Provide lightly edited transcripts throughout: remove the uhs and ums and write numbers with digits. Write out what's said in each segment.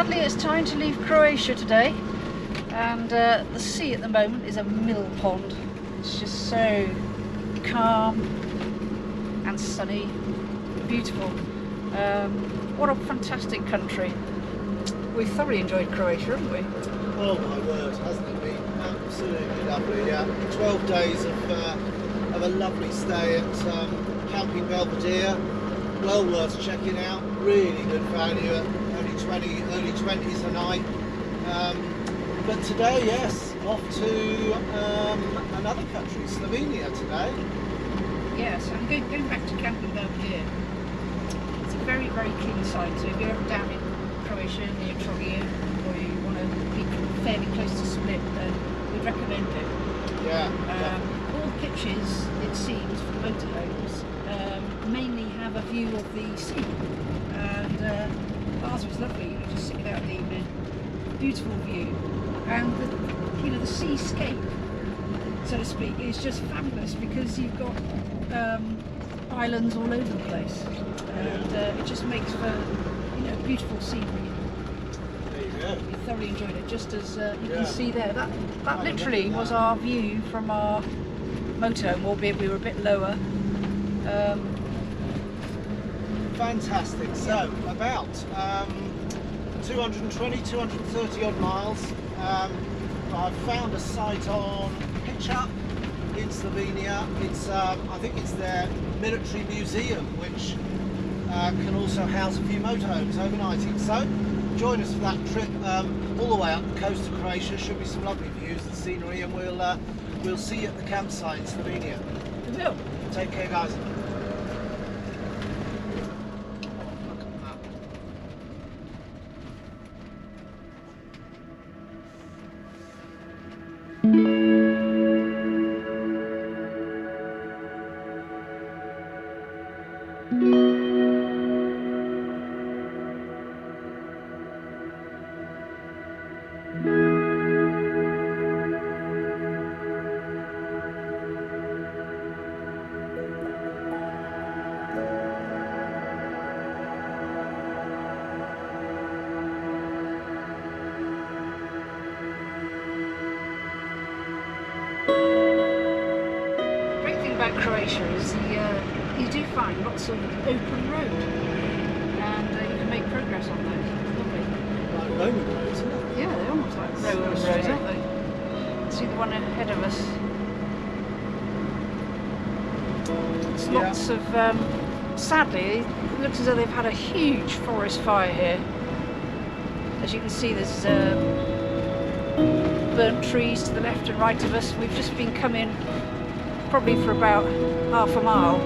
sadly it's time to leave Croatia today, and the sea at the moment is a mill pond. It's just so calm and sunny, beautiful. What a fantastic country. We've thoroughly enjoyed Croatia, haven't we? Oh my word, hasn't it been absolutely lovely? Yeah, 12 days of a lovely stay at Camping Belvedere. Well worth checking out. Really good value at early 20s a night. But today, yes, off to another country, Slovenia today. Yes, I'm going back to Camping Belvedere. It's a very, very clean site, so if you're ever down in Croatia near Trogir, or you want to be fairly close to Split, then we'd recommend it. Yeah. All the pitches, it seems, for motorhomes mainly have a view of the sea, and ours was lovely. You just sit out in the evening, beautiful view, and the seascape, so to speak, is just fabulous because you've got islands all over the place, and it just makes for beautiful scenery. There you go. We thoroughly enjoyed it, just as you can see there. That literally was our view from our motorhome, albeit we were a bit lower. Fantastic. So about 220, 230 odd miles. I've found a site on K-Yacht in Slovenia. It's I think it's their military museum, which can also house a few motorhomes overnighting. So join us for that trip all the way up the coast of Croatia. Should be some lovely views and scenery, and we'll see you at the campsite in Slovenia. We will. Take care, guys. Croatia is you do find lots of open road, and you can make progress on those. Lovely. Like Roman roads, isn't it? Yeah, they're almost like Roman roads, aren't they? See the one ahead of us. It's lots of. Sadly, it looks as though they've had a huge forest fire here. As you can see, there's burnt trees to the left and right of us. We've just been coming probably for about half a mile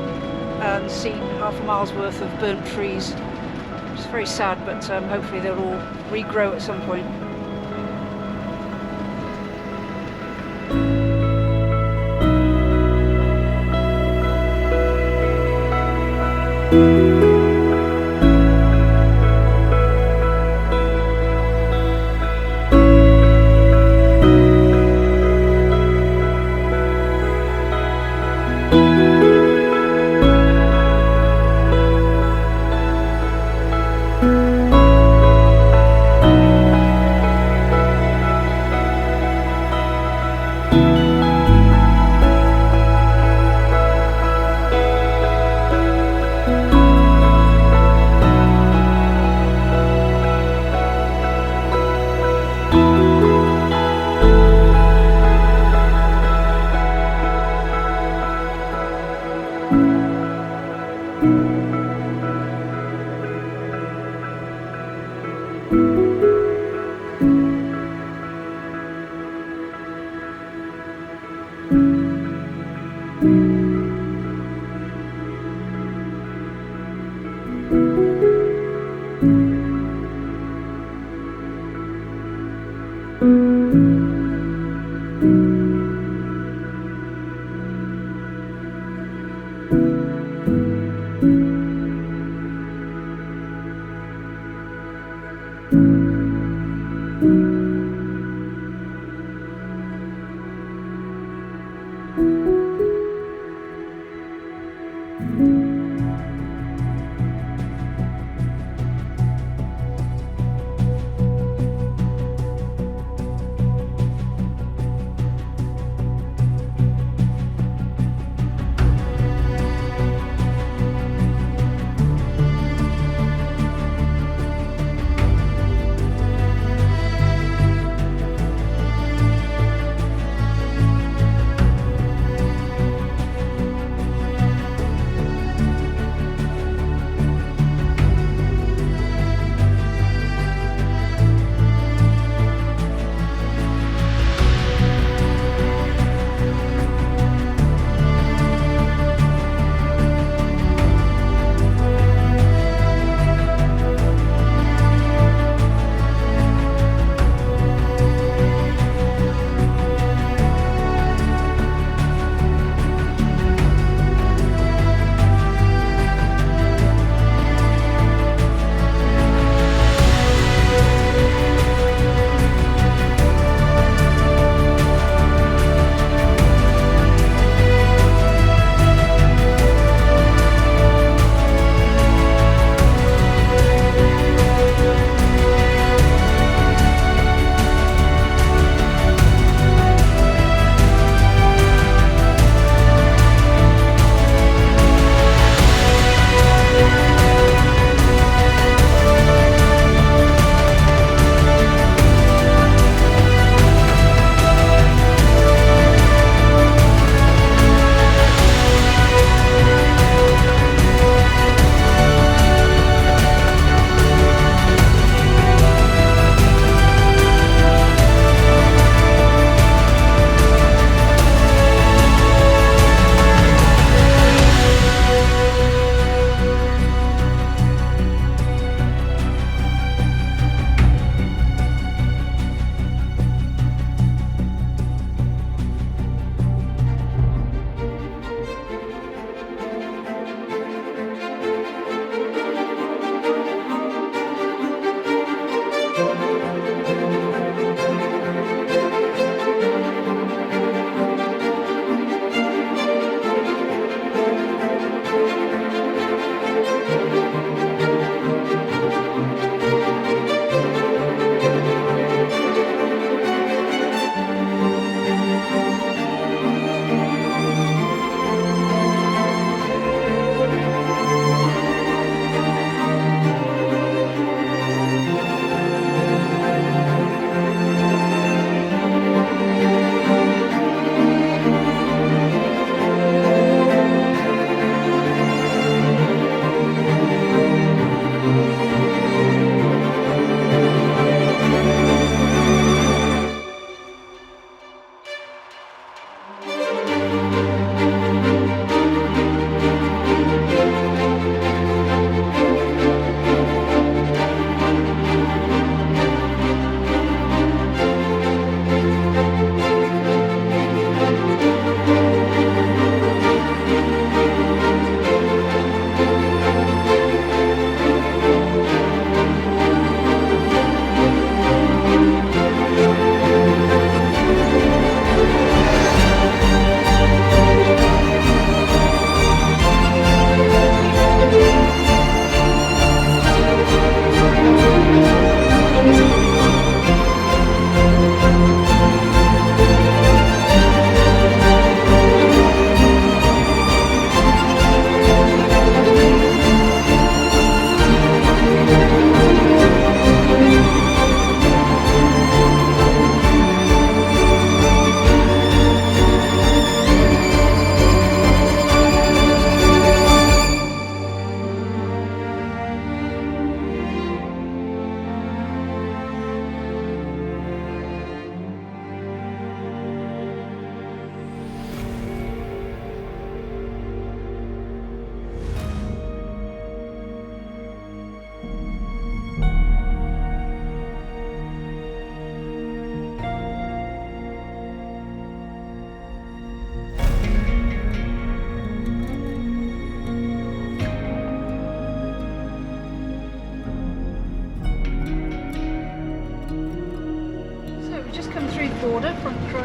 and seen half a mile's worth of burnt trees. It's very sad, but hopefully they'll all regrow at some point.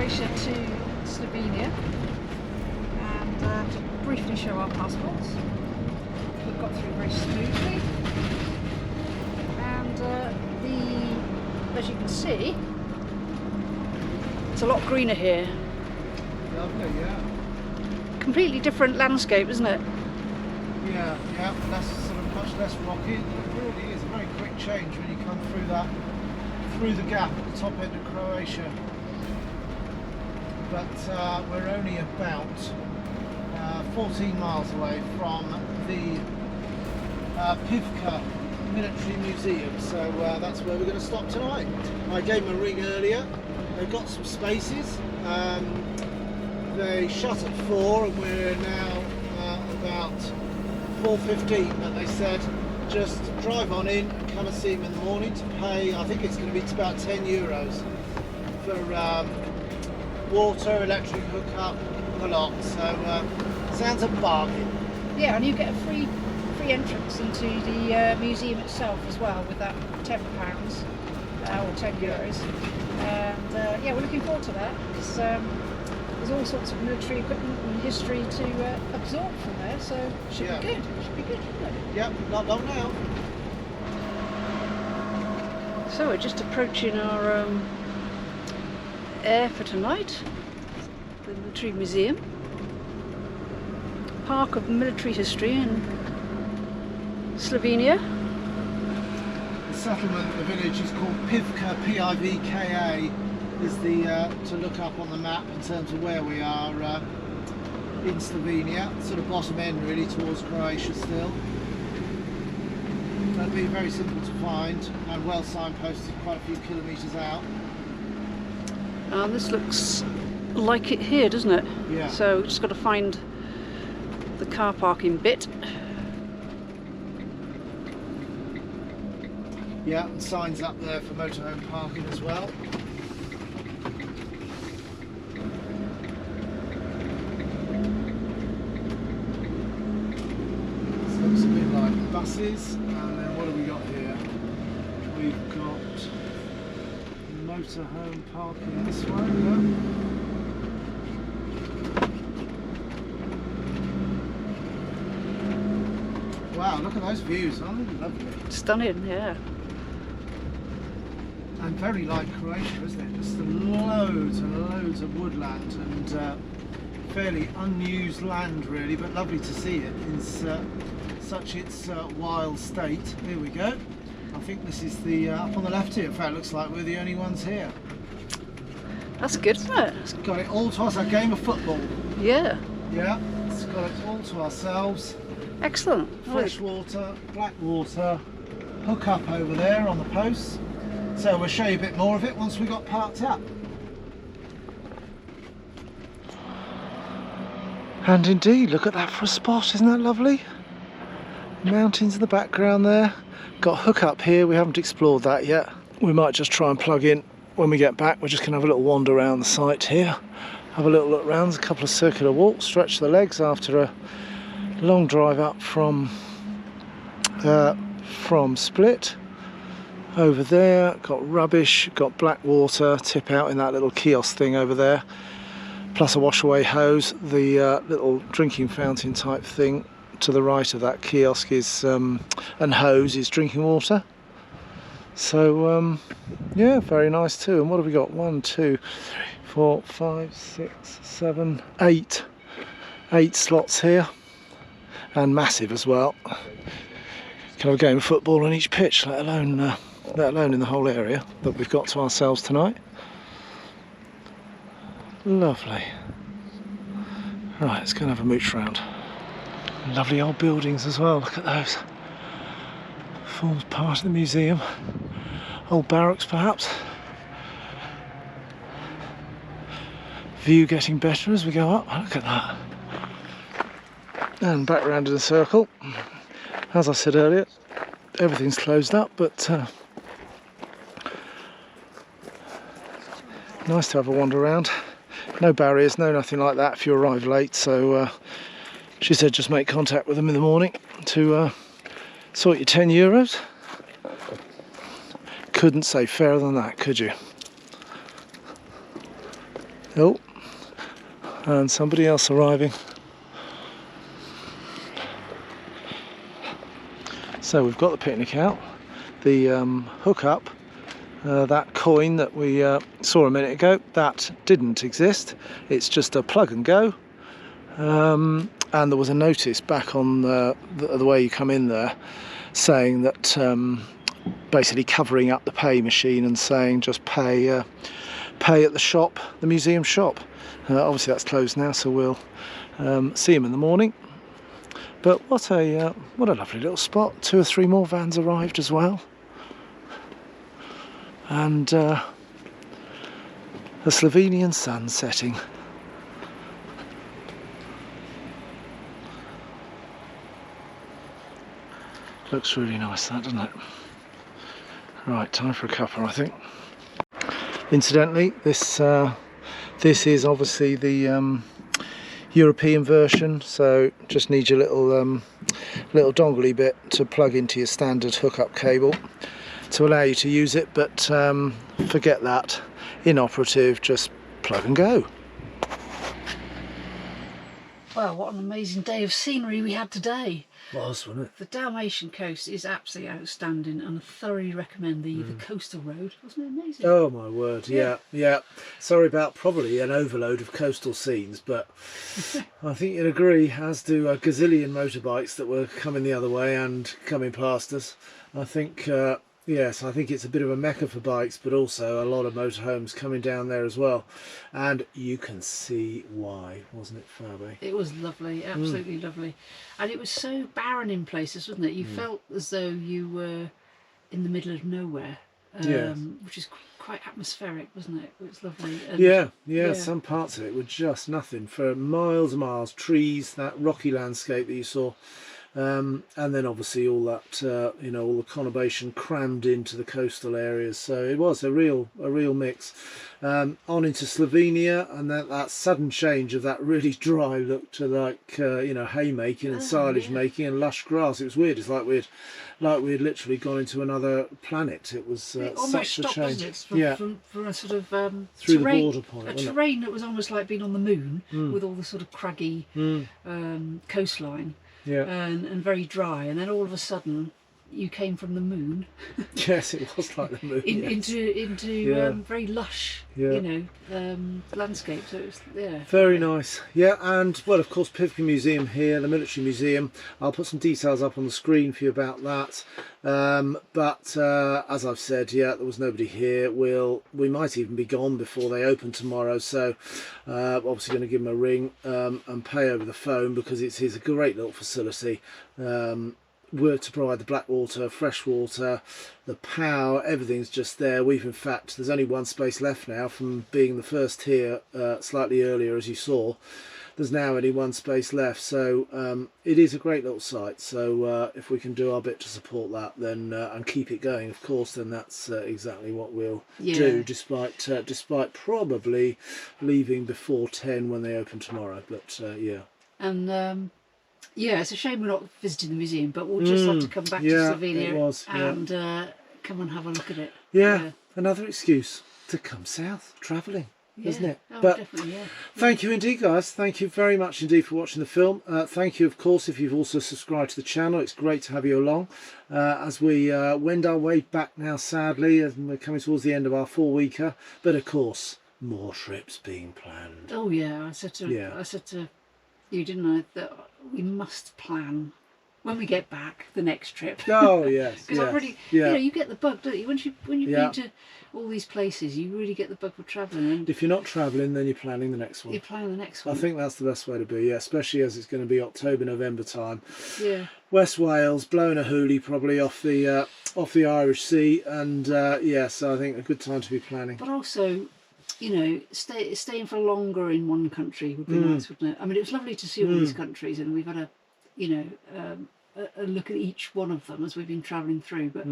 Croatia to Slovenia, and to briefly show our passports. We've got through very smoothly, and as you can see, it's a lot greener here. Lovely, yeah. Completely different landscape, isn't it? Yeah, less sort of much less rocky. It really is a very quick change when you come through the gap at the top end of Croatia. But we're only about 14 miles away from the Pivka military museum, so that's where we're going to stop tonight. I gave them a ring earlier. They've got some spaces. They shut at 4 and we're now about 4:15, but they said just drive on in and come and see them in the morning to pay, I think it's going to be about €10 for water, electric hookup, a lot, so sounds a bargain. Yeah, and you get a free entrance into the museum itself as well with that £10 or €10, and yeah, we're looking forward to that. There's all sorts of military equipment and history to absorb from there, so it should be good. Should be good, shouldn't it? Yep, not long now. So we're just approaching our air for tonight, the military museum, park of military history in Slovenia. The settlement, the village is called Pivka, P-I-V-K-A, is the to look up on the map in terms of where we are in Slovenia, sort of bottom end really towards Croatia still. That'd be very simple to find and well signposted, quite a few kilometres out. This looks like it here, doesn't it? Yeah. So we've just got to find the car parking bit. Yeah, and signs up there for motorhome parking as well. This looks a bit like buses, and then what have we got here? We've got motorhome parking this way, yeah. Wow, look at those views, aren't they lovely? Stunning, yeah. And very like Croatia, isn't it? Just loads and loads of woodland and fairly unused land really, but lovely to see it in such its wild state. Here we go. I think this is the up on the left here. In fact, it looks like we're the only ones here. That's good, isn't it? It's got it all to us, a game of football. Yeah. Yeah, it's got it all to ourselves. Excellent. Fresh water, black water, hook up over there on the posts. So we'll show you a bit more of it once we got parked up. And indeed, look at that for a spot, isn't that lovely? Mountains in the background there. Got hook up here, we haven't explored that yet. We might just try and plug in when we get back. We're just going to have a little wander around the site here. Have a little look around, there's a couple of circular walks, stretch the legs after a long drive up from Split. Over there, got rubbish, got black water, tip out in that little kiosk thing over there, plus a wash away hose. The little drinking fountain type thing to the right of that kiosk is and hose is drinking water. So yeah, very nice too. And what have we got? 1, 2, 3, 4, 5, 6, 7, 8 slots here, and massive as well. Can have a game of football on each pitch, let alone in the whole area that we've got to ourselves tonight. Lovely. Right, let's go and have a mooch round. Lovely old buildings as well, look at those. Forms part of the museum. Old barracks perhaps. View getting better as we go up, look at that. And back round in a circle. As I said earlier, everything's closed up, but nice to have a wander around. No barriers, no nothing like that if you arrive late, so she said just make contact with them in the morning to sort your €10. Couldn't say fairer than that, could you? Oh, and somebody else arriving. So we've got the picnic out, the hookup, that coin that we saw a minute ago, that didn't exist. It's just a plug and go. And there was a notice back on the way you come in there saying that basically covering up the pay machine and saying just pay at the shop, the museum shop. Obviously that's closed now, so we'll see him in the morning. But what a lovely little spot. 2 or 3 more vans arrived as well, and the Slovenian sun setting. Looks really nice, that, doesn't it? Right, time for a cuppa, I think. Incidentally, this is obviously the European version, so just need your little dongly bit to plug into your standard hookup cable to allow you to use it, but forget that, inoperative, just plug and go. Well, what an amazing day of scenery we had today. Wasn't it? The Dalmatian coast is absolutely outstanding, and I thoroughly recommend the coastal road. Wasn't it amazing? Oh my word, yeah. Sorry about probably an overload of coastal scenes, but I think you'd agree, as do a gazillion motorbikes that were coming the other way and coming past us. I think, yes, I think it's a bit of a mecca for bikes, but also a lot of motorhomes coming down there as well. And you can see why, wasn't it, Fabi? It was lovely, absolutely lovely. And it was so barren in places, wasn't it? You felt as though you were in the middle of nowhere, which is quite atmospheric, wasn't it? It was lovely. And yeah, some parts of it were just nothing for miles and miles. Trees, that rocky landscape that you saw. And then obviously all that, all the conurbation crammed into the coastal areas. So it was a real mix. On into Slovenia, and then that sudden change of that really dry look to like, haymaking and silage making and lush grass. It was weird. It's like we'd literally gone into another planet. It was such a change. From a sort of through terrain, the border point, a terrain that was almost like being on the moon, with all the sort of craggy coastline. Yeah. And very dry, and then all of a sudden you came from the moon. Yes, it was like the moon. Into very lush, landscape. So it was very nice. Yeah, and well, of course, Pivka Museum here, the military museum. I'll put some details up on the screen for you about that. But as I've said, there was nobody here. We might even be gone before they open tomorrow. So obviously going to give them a ring and pay over the phone, because it's a great little facility. Were to provide the black water, fresh water, the power, everything's just there. In fact, there's only one space left now from being the first here slightly earlier, as you saw. There's now only one space left, so it is a great little site. So if we can do our bit to support that, then and keep it going, of course, then that's exactly what we'll do, despite probably leaving before 10 when they open tomorrow. But and it's a shame we're not visiting the museum, but we'll just have to come back to Slovenia and come and have a look at it. Another excuse to come south travelling, isn't it? Oh, but definitely, thank you indeed, guys. Thank you very much indeed for watching the film. Thank you, of course, if you've also subscribed to the channel. It's great to have you along as we wend our way back now, sadly, as we're coming towards the end of our 4-weeker. But of course, more trips being planned. Oh yeah, I said to you, didn't I, that we must plan when we get back the next trip. Oh yes, because I really, you get the bug, don't you? When you've been to all these places, you really get the bug for travelling. And if you're not travelling, then you're planning the next one. You're planning the next one. I think that's the best way to be. Especially as it's going to be October, November time. Yeah. West Wales, blowing a hoolie probably off the Irish Sea, and so I think a good time to be planning. But also, staying for longer in one country would be nice, wouldn't it? I mean, it was lovely to see all these countries, and we've had a look at each one of them as we've been travelling through. But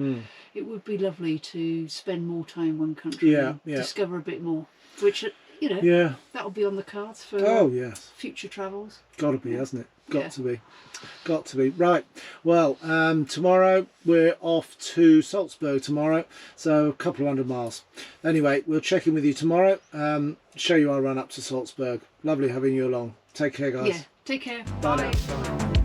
it would be lovely to spend more time in one country and discover a bit more, which that'll be on the cards for future travels. Got to be, hasn't it? Got to be. Right, well, tomorrow we're off to Salzburg tomorrow, so a couple of 100 miles. Anyway, we'll check in with you tomorrow, show you our run up to Salzburg. Lovely having you along. Take care, guys. Yeah, take care. Bye Bye. now. Bye.